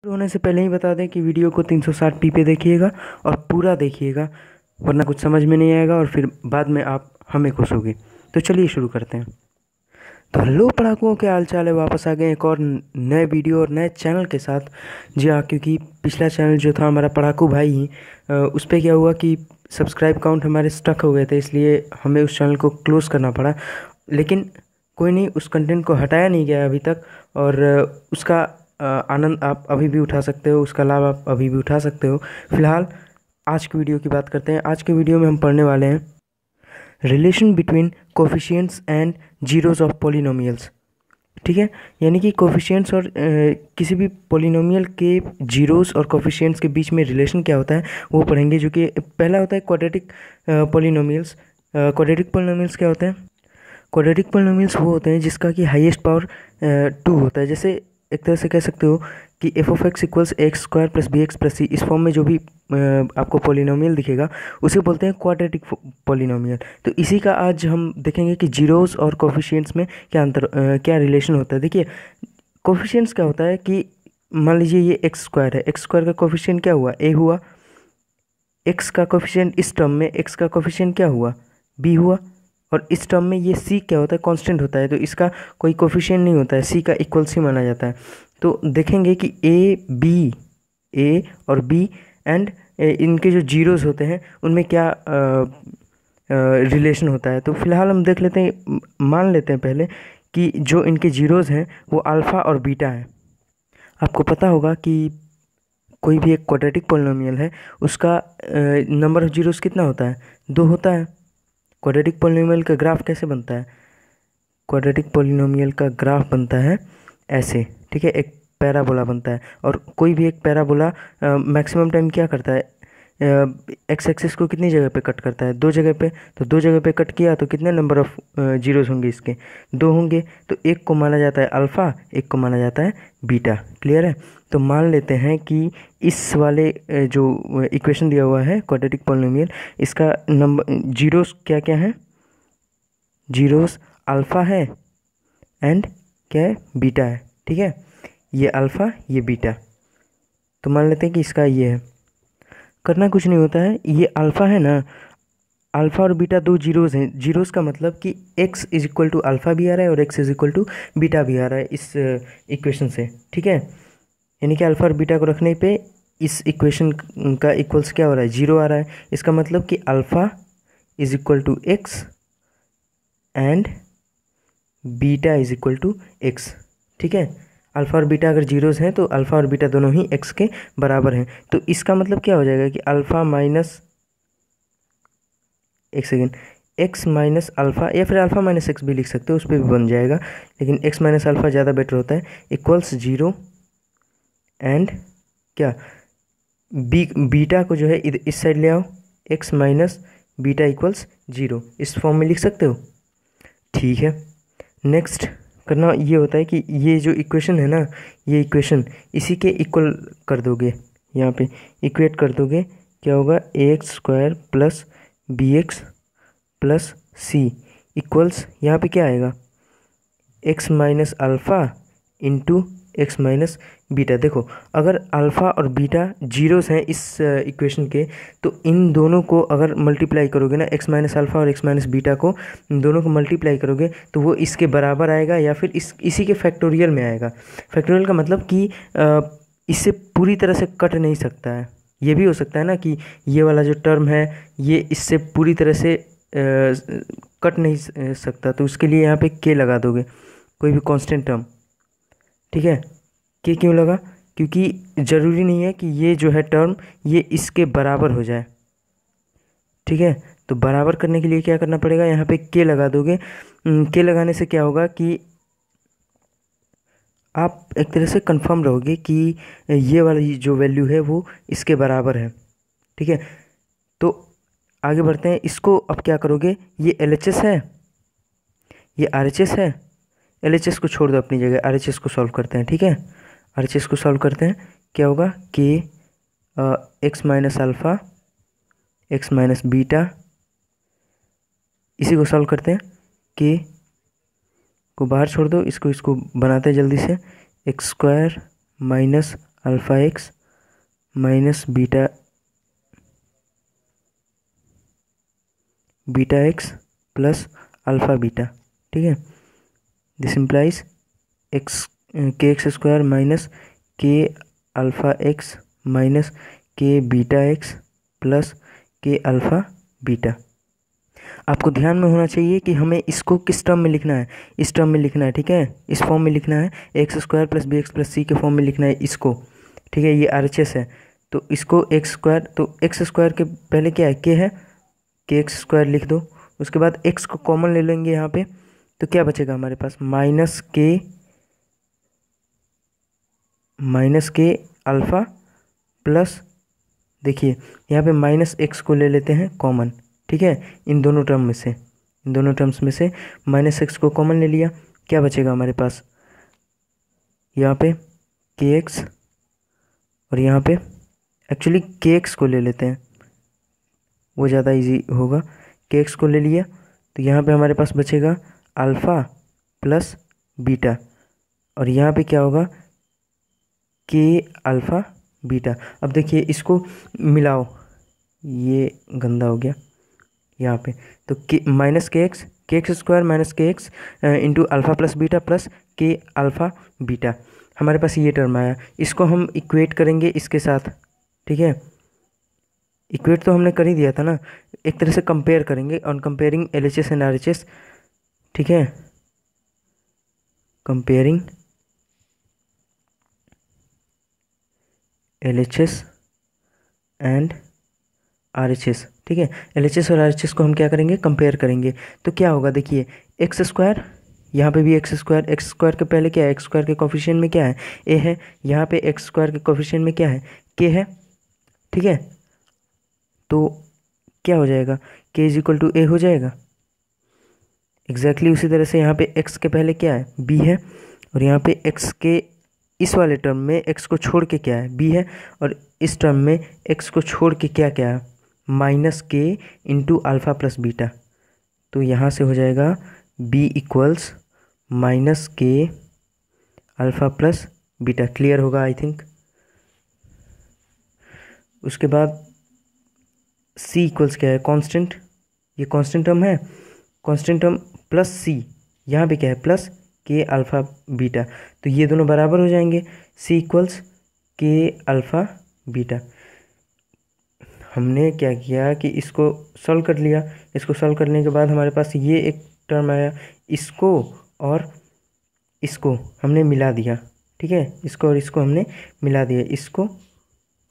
होने से पहले ही बता दें कि वीडियो को 360p पे देखिएगा और पूरा देखिएगा, वरना कुछ समझ में नहीं आएगा और फिर बाद में आप हमें कोसोगे। तो चलिए शुरू करते हैं। तो हेलो पढ़ाकुओं, के हाल चाल है। वापस आ गए एक और नए वीडियो और नए चैनल के साथ। जी हाँ, क्योंकि पिछला चैनल जो था हमारा पढ़ाकू भाई ही, उस पर क्या हुआ कि सब्सक्राइब काउंट हमारे स्टक हो गए थे, इसलिए हमें उस चैनल को क्लोज़ करना पड़ा। लेकिन कोई नहीं, उस कंटेंट को हटाया नहीं गया अभी तक, और उसका आनंद आप अभी भी उठा सकते हो, उसका लाभ आप अभी भी उठा सकते हो। फिलहाल आज की वीडियो की बात करते हैं। आज के वीडियो में हम पढ़ने वाले हैं relation between coefficients and zeros of polynomials. ठीक है, यानी कि कोफिशिएंट्स और किसी भी पॉलिनोमियल के जीरोस और कोफिशिएंट्स के बीच में रिलेशन क्या होता है वो पढ़ेंगे। जो कि पहला होता है क्वाड्रेटिक पॉलिनोमियल्स। क्वाड्रेटिक पॉलिनोमियल्स क्या होते हैं? क्वाड्रेटिक पॉलिनोमियल्स वो होते हैं जिसका कि हाईएस्ट पावर 2 होता है। जैसे एक तरह से कह सकते हो कि F of X equals X square plus B X plus C, इस फॉर्म में जो भी आपको पॉलिनोमियल दिखेगा उसे बोलते हैं क्वाड्रेटिक पॉलिनोमियल। तो इसी का आज हम देखेंगे कि जीरोस और कोफिशिएंट्स में क्या रिलेशन होता है। देखिए, कोफिशिएंट्स क्या होता है कि मान लीजिए ये एक्स स्क्वायर है, एक्स स्क्वायर का कोफिशिएंट क्या हुआ? ए हुआ। एक्स का कोफिशिएंट इस टर्म में, एक्स का कोफिशिएंट क्या हुआ? बी हुआ। और इस टर्म में ये सी क्या होता है? कांस्टेंट होता है, तो इसका कोई कोफिशिएंट नहीं होता है, सी का इक्वल सी माना जाता है। तो देखेंगे कि ए और बी एंड इनके जो जीरोस होते हैं उनमें क्या रिलेशन होता है। तो फिलहाल हम देख लेते हैं, मान लेते हैं पहले कि जो इनके जीरोस हैं वो अल्फ़ा और बीटा है। आपको पता होगा कि कोई भी एक क्वाड्रेटिक पॉलिनोमियल है, उसका नंबर ऑफ जीरोस कितना होता है? 2 होता है। क्वाड्रेटिक पॉलिनोमियल का ग्राफ कैसे बनता है? क्वाड्रेटिक पॉलिनोमियल का ग्राफ बनता है ऐसे, ठीक है, एक पैराबोला बनता है। और कोई भी एक पैराबोला मैक्सिमम टाइम क्या करता है? एक्स एक्सिस को कितनी जगह पे कट करता है? 2 जगह पे। तो 2 जगह पे कट किया तो कितने नंबर ऑफ जीरोस होंगे इसके? 2 होंगे। तो एक को माना जाता है अल्फ़ा, एक को माना जाता है बीटा। क्लियर है? तो मान लेते हैं कि इस वाले जो इक्वेशन दिया हुआ है क्वाड्रेटिक पॉलिनोमियल, इसका नंबर जीरोस क्या क्या है? जीरोस अल्फ़ा है एंड क्या है? बीटा है। ठीक है, ये अल्फ़ा ये बीटा। तो मान लेते हैं कि इसका ये है। करना कुछ नहीं होता है, ये अल्फ़ा है ना, अल्फ़ा और बीटा 2 जीरोस हैं। जीरोस का मतलब कि x is equal to alpha भी आ रहा है और x is equal to beta भी आ रहा है इस इक्वेशन से। ठीक है, यानी कि अल्फ़ा और बीटा को रखने पे इस इक्वेशन का इक्वल्स क्या हो रहा है? 0 आ रहा है। इसका मतलब कि alpha is equal to x and beta is equal to x. ठीक है, अल्फ़ा और बीटा अगर जीरोस हैं तो अल्फ़ा और बीटा दोनों ही एक्स के बराबर हैं। तो इसका मतलब क्या हो जाएगा कि अल्फ़ा माइनस, एक सेकेंड, एक्स माइनस अल्फ़ा, या फिर अल्फ़ा माइनस एक्स भी लिख सकते हो, उस पर भी बन जाएगा, लेकिन एक्स माइनस अल्फ़ा ज़्यादा बेटर होता है, इक्वल्स 0 एंड क्या, बीटा को जो है इस साइड ले आओ, एक्स माइनस बीटा इक्वल्स 0, इस फॉर्म में लिख सकते हो। ठीक है, नेक्स्ट करना ये होता है कि ये जो इक्वेशन है ना, ये इक्वेशन इसी के इक्वल कर दोगे, यहाँ पे इक्वेट कर दोगे। क्या होगा? A X square plus B X plus C equals, यहाँ पे क्या आएगा? X minus alpha into X minus beta. देखो, अगर अल्फ़ा और बीटा जीरोस हैं इस इक्वेशन के, तो इन दोनों को अगर मल्टीप्लाई करोगे ना, एक्स माइनस अल्फ़ा और एक्स माइनस बीटा को, इन दोनों को मल्टीप्लाई करोगे तो वो इसके बराबर आएगा या फिर इसी के फैक्टोरियल में आएगा। फैक्टोरियल का मतलब कि इससे पूरी तरह से कट नहीं सकता है। ये भी हो सकता है ना कि ये वाला जो टर्म है ये इससे पूरी तरह से कट नहीं सकता, तो उसके लिए यहाँ पे के लगा दोगे, कोई भी कांस्टेंट टर्म। ठीक है, के क्यों लगा? क्योंकि ज़रूरी नहीं है कि ये जो है टर्म ये इसके बराबर हो जाए। ठीक है, तो बराबर करने के लिए क्या करना पड़ेगा? यहाँ पे के लगा दोगे। के लगाने से क्या होगा कि आप एक तरह से कंफर्म रहोगे कि ये वाली जो वैल्यू है वो इसके बराबर है। ठीक है, तो आगे बढ़ते हैं। इसको अब क्या करोगे? ये LHS है, ये RHS है। LHS को छोड़ दो अपनी जगह, RHS को सॉल्व करते हैं। ठीक है, RHS को सॉल्व करते हैं। क्या होगा? कि x minus alpha x minus beta, इसी को सॉल्व करते हैं। के को बाहर छोड़ दो, इसको बनाते हैं जल्दी से। X square minus alpha x minus beta x plus alpha beta, ठीक है। दिस इम्प्लाइज एक्स के एक्स स्क्वायर माइनस के अल्फ़ा एक्स माइनस के बीटा एक्स प्लस के अल्फ़ा बीटा। आपको ध्यान में होना चाहिए कि हमें इसको किस टर्म में लिखना है, इस टर्म में लिखना है, ठीक है, इस फॉर्म में लिखना है, x square plus B X plus C के फॉर्म में लिखना है इसको, ठीक है। ये RHS है तो इसको एक्स स्क्वायर, तो एक्स स्क्वायर के पहले क्या है, के है, के एक्स स्क्वायर लिख दो। उसके बाद एक्स को कॉमन ले लेंगे यहाँ पे, तो क्या बचेगा हमारे पास, माइनस के अल्फ़ा प्लस, देखिए यहाँ पे माइनस एक्स को ले लेते हैं कॉमन, ठीक है। इन दोनों टर्म्स में से माइनस एक्स को कॉमन ले लिया, क्या बचेगा हमारे पास यहाँ पे के एक्स, और यहाँ पे एक्चुअली के एक्स को ले लेते हैं, वो ज़्यादा इजी होगा। के एक्स को ले लिया तो यहाँ पे हमारे पास बचेगा अल्फ़ा प्लस बीटा, और यहाँ पे क्या होगा, के अल्फ़ा बीटा। अब देखिए इसको मिलाओ, ये गंदा हो गया यहाँ पे, तो के माइनस के एक्स स्क्वायर माइनस के x into alpha plus beta plus के अल्फ़ा बीटा, हमारे पास ये टर्म आया। इसको हम इक्वेट करेंगे इसके साथ, ठीक है। इक्वेट तो हमने कर ही दिया था ना, एक तरह से कंपेयर करेंगे, on comparing LHS and RHS, ठीक है, कंपेयरिंग LHS एंड RHS, ठीक है। LHS और RHS को हम क्या करेंगे, कंपेयर करेंगे, तो क्या होगा, देखिए एक्स स्क्वायर, यहाँ पे भी एक्स स्क्वायर के पहले क्या है, एक्स स्क्वायर के कोफिशिएंट में क्या है, ए है, यहाँ पे एक्स स्क्वायर के कोफिशिएंट में क्या है, के है, ठीक है। तो क्या हो जाएगा, के इज इक्वल टू ए हो जाएगा। एग्जैक्टली उसी तरह से यहाँ पे एक्स के पहले क्या है, बी है, और यहाँ पे एक्स के इस वाले टर्म में एक्स को छोड़ के क्या है, बी है, और इस टर्म में एक्स को छोड़ के क्या क्या है, minus k into alpha plus beta. तो यहाँ से हो जाएगा बी इक्वल्स माइनस के अल्फ़ा प्लस बीटा। क्लियर होगा आई थिंक। उसके बाद सी इक्वल्स क्या है, कांस्टेंट, ये कांस्टेंट टर्म है, कांस्टेंट टर्म प्लस सी, यहाँ पे क्या है, प्लस के अल्फ़ा बीटा, तो ये दोनों बराबर हो जाएंगे। सी इक्वल्स के अल्फ़ा बीटा। हमने क्या किया कि इसको सॉल्व कर लिया, इसको सॉल्व करने के बाद हमारे पास ये एक टर्म आया, इसको और इसको हमने मिला दिया, ठीक है, इसको और इसको हमने मिला दिया, इसको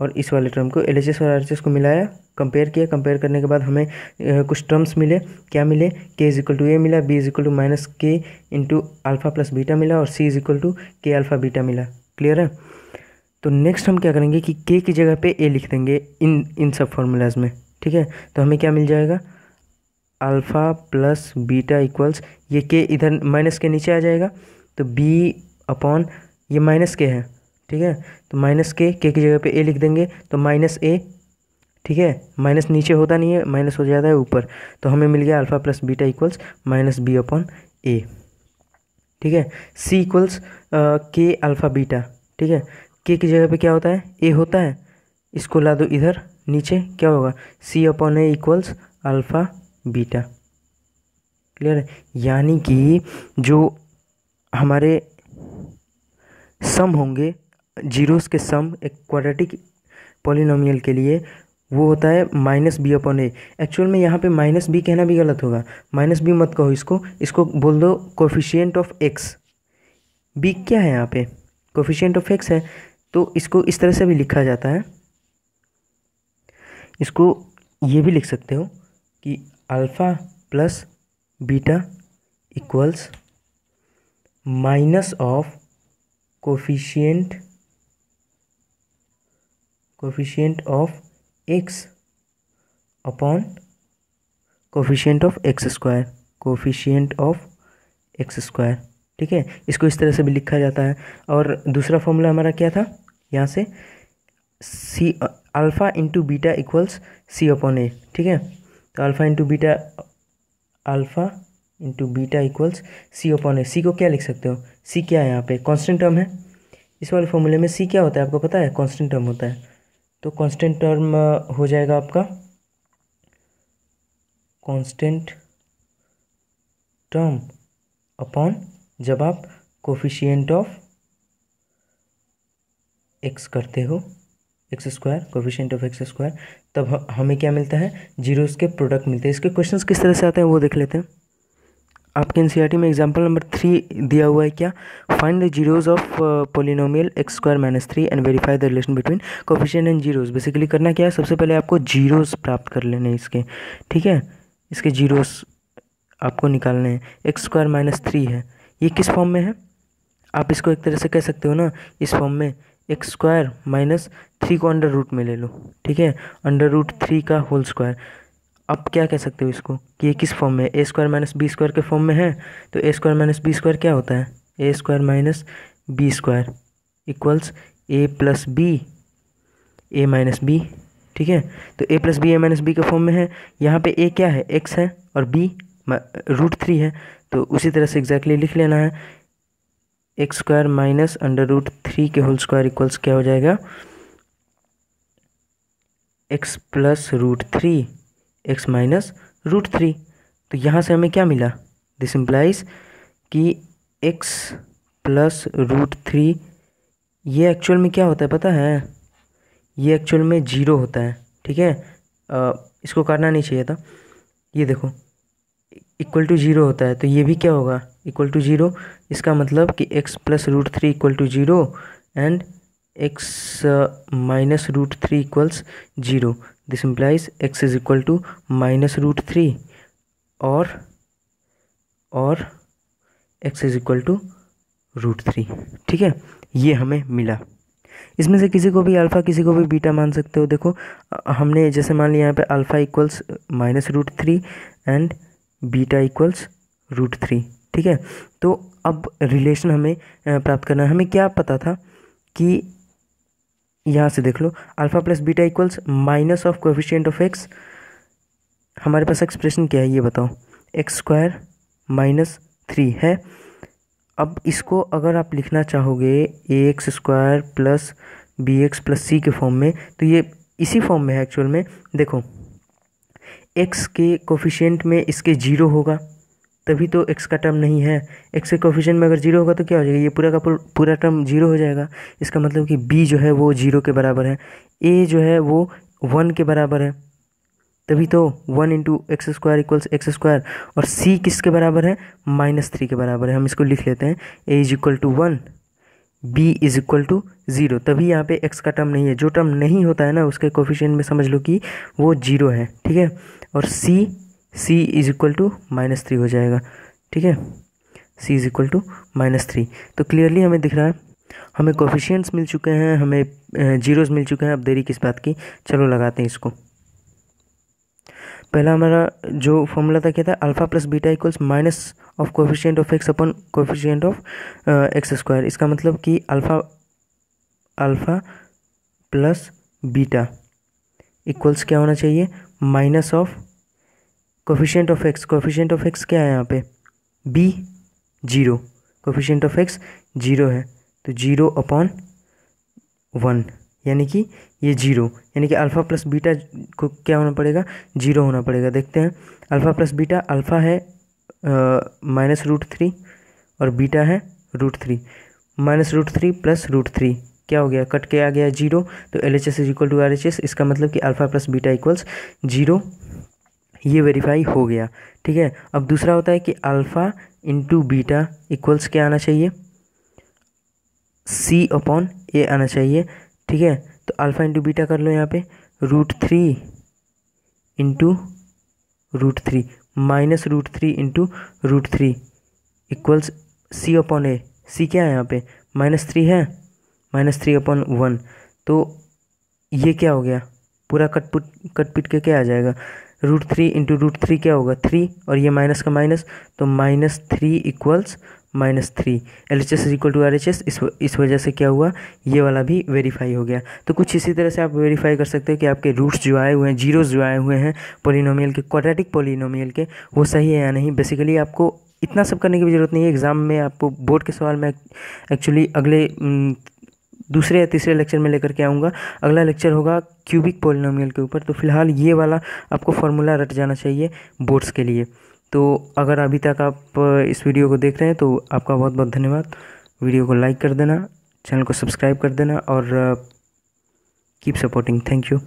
और इस वाले टर्म को, LHS और RHS को मिलाया, कंपेयर किया, कंपेयर करने के बाद हमें कुछ टर्म्स मिले, क्या मिले, के इज इक्वल टू ए मिला, b is equal to minus k into alpha plus beta मिला, और c is equal to k alpha beta मिला। क्लियर है। तो नेक्स्ट हम क्या करेंगे कि के की जगह पे ए लिख देंगे इन सब फॉर्मूलाज में, ठीक है। तो हमें क्या मिल जाएगा, अल्फ़ा प्लस बीटा इक्वल्स, ये के इधर माइनस के नीचे आ जाएगा, तो बी अपॉन ये माइनस के है, ठीक है, तो माइनस के की जगह पे ए लिख देंगे, तो माइनस ए, ठीक है, माइनस नीचे होता नहीं है, माइनस हो जाता है ऊपर, तो हमें मिल गया alpha plus beta equals minus B upon A, ठीक है। सी इक्वल्स के अल्फ़ा बीटा, ठीक है, के की जगह पे क्या होता है, ए होता है, इसको ला दो इधर नीचे, क्या होगा, सी अपॉन ए इक्वल्स अल्फ़ा बीटा। क्लियर है। यानी कि जो हमारे सम होंगे, जीरोस के सम एक क्वाड्रेटिक पॉलिनोमियल के लिए, वो होता है माइनस बी अपॉन ए। एक्चुअल में यहाँ पे माइनस बी कहना भी गलत होगा, माइनस बी मत कहो, इसको बोल दो कोफिशिएंट ऑफ एक्स। बी क्या है यहाँ पे, कोफिशिएंट ऑफ एक्स है, तो इसको इस तरह से भी लिखा जाता है, इसको ये भी लिख सकते हो कि alpha plus beta equals minus of coefficient of x upon coefficient of x square, ठीक है। इसको इस तरह से भी लिखा जाता है। और दूसरा फॉर्मूला हमारा क्या था, यहाँ से C alpha into beta equals C upon A, ठीक है। तो alpha into beta equals C upon A. C को क्या लिख सकते हो, सी क्या है यहाँ पे, कांस्टेंट टर्म है, इस वाले फॉर्मूले में सी क्या होता है आपको पता है? कांस्टेंट टर्म होता है। तो कांस्टेंट टर्म हो जाएगा आपका कांस्टेंट टर्म अपॉन, जब आप कोफिशिएंट ऑफ एक्स करते हो, x square, coefficient of x square, तब हमें क्या मिलता है? जीरोस के प्रोडक्ट मिलते हैं। इसके क्वेश्चंस किस तरह से आते हैं वो देख लेते हैं। आपके एनसीईआरटी में एग्जांपल नंबर 3 दिया हुआ है क्या? Find the zeros of polynomial x square minus 3 and verify the relation between coefficient and zeros. Basically करना क्या है, सबसे पहले आपको जीरोस प्राप्त कर लेने हैं इसके, ठीक है। इसके जीरोस आपको निकालने हैं। एक्स स्क्वायर माइनस 3 है, ये किस फॉर्म में है? आप इसको एक तरह से कह सकते हो ना, इस फॉर्म में एक्स स्क्वायर माइनस 3 को अंडर रूट में ले लो, ठीक है, अंडर रूट 3 का होल स्क्वायर। अब क्या कह सकते हो इसको कि ये किस फॉर्म में है? A square minus B square के फॉर्म में है। तो A square minus B square क्या होता है? A square minus B square equals A plus B, A minus B, ठीक है। तो A plus B A minus B के फॉर्म में है। यहाँ पे ए क्या है? एक्स है, और बी रूट 3 है। तो उसी तरह से एग्जैक्टली लिख लेना है, x square minus under root 3 के होल स्क्वायर इक्वल्स क्या हो जाएगा? X plus root 3 x minus root 3। तो यहाँ से हमें क्या मिला? दिस इम्प्लाइज कि एक्स प्लस रूट 3 ये एक्चुअल में क्या होता है पता है? ये एक्चुअल में 0 होता है, ठीक है। इसको करना नहीं चाहिए था। ये देखो इक्वल टू 0 होता है, तो ये भी क्या होगा? Equal to 0। इसका मतलब कि x plus root 3 equal to 0 and x minus root 3 equals 0। This implies x is equal to minus root 3 और x is equal to root 3, ठीक है। ये हमें मिला। इसमें से किसी को भी अल्फ़ा किसी को भी बीटा मान सकते हो। देखो हमने जैसे मान लिया यहाँ पे alpha equals minus root 3 and beta equals root 3, ठीक है। तो अब रिलेशन हमें प्राप्त करना है। हमें क्या पता था कि यहाँ से देख लो, alpha plus beta equals minus of coefficient of X. हमारे पास एक्सप्रेशन क्या है ये बताओ? एक्स स्क्वायर माइनस 3 है। अब इसको अगर आप लिखना चाहोगे A X square plus B X plus C के फॉर्म में, तो ये इसी फॉर्म में है एक्चुअल में। देखो x के कोफिशिएंट में इसके 0 होगा, तभी तो x का टर्म नहीं है। x के कोफिशिएंट में अगर 0 होगा तो क्या हो जाएगा? ये पूरा का पूरा टर्म 0 हो जाएगा। इसका मतलब कि b जो है वो 0 के बराबर है, a जो है वो 1 के बराबर है, तभी तो 1 into x square equals X square. और c किसके बराबर है? माइनस 3 के बराबर है। हम इसको लिख लेते हैं, a is equal to 1, b is equal to 0। तभी यहाँ पे x का टर्म नहीं है। जो टर्म नहीं होता है ना उसके कोफिशिएंट में समझ लो कि वो 0 है, ठीक है। और c is equal to minus 3 हो जाएगा, ठीक है। c is equal to minus 3। तो क्लियरली हमें दिख रहा है, हमें कोफिशिएंट्स मिल चुके हैं, हमें जीरोस मिल चुके हैं। अब देरी किस बात की, चलो लगाते हैं इसको। पहला हमारा जो फॉर्मूला था क्या था? Alpha plus beta equals minus of coefficient of x upon coefficient of x square. इसका मतलब कि अल्फ़ा प्लस बीटा इक्वल्स क्या होना चाहिए? Minus of coefficient of x. Coefficient of x क्या है यहाँ पे? b 0, कोफिशिएंट ऑफ एक्स 0 है, तो 0 अपॉन 1, यानी कि ये 0, यानी कि अल्फ़ा प्लस बीटा को क्या होना पड़ेगा? 0 होना पड़ेगा। देखते हैं, अल्फ़ा प्लस बीटा, अल्फ़ा है माइनस रूट 3 और बीटा है root 3। Minus root 3 plus root 3 क्या हो गया? कट के आ गया 0। तो LHS is equal to RHS। इसका मतलब कि अल्फ़ा प्लस बीटा इक्वल्स 0, ये वेरीफाई हो गया, ठीक है। अब दूसरा होता है कि अल्फ़ा इंटू बीटा इक्वल्स क्या आना चाहिए? c अपॉन a आना चाहिए, ठीक है। तो अल्फ़ा इंटू बीटा कर लो यहाँ पे, root 3 into root 3 minus root 3 into root 3 equals c upon a। c क्या है यहाँ पे? माइनस 3 है, माइनस 3 अपॉन 1। तो ये क्या हो गया? पूरा कट पिट के क्या आ जाएगा? रूट 3 इंटू रूट 3 क्या होगा? 3, और ये माइनस का माइनस, तो minus 3 equals minus 3। LHS is equal to RHS। इस वजह से क्या हुआ? ये वाला भी वेरीफाई हो गया। तो कुछ इसी तरह से आप वेरीफाई कर सकते हो कि आपके रूट्स जो आए हुए हैं, जीरोस जो आए हुए हैं पोलिनोमियल के, क्वाड्रेटिक पोलिनोमियल के, वो सही है या नहीं। बेसिकली आपको इतना सब करने की भी ज़रूरत नहीं है। एग्ज़ाम में आपको बोर्ड के सवाल में एक्चुअली अगले दूसरे या तीसरे लेक्चर में लेकर के आऊँगा। अगला लेक्चर होगा क्यूबिक पॉलिनोमियल के ऊपर। तो फिलहाल ये वाला आपको फार्मूला रट जाना चाहिए बोर्ड्स के लिए। तो अगर अभी तक आप इस वीडियो को देख रहे हैं तो आपका बहुत बहुत धन्यवाद। वीडियो को लाइक कर देना, चैनल को सब्सक्राइब कर देना और कीप सपोर्टिंग। Thank you.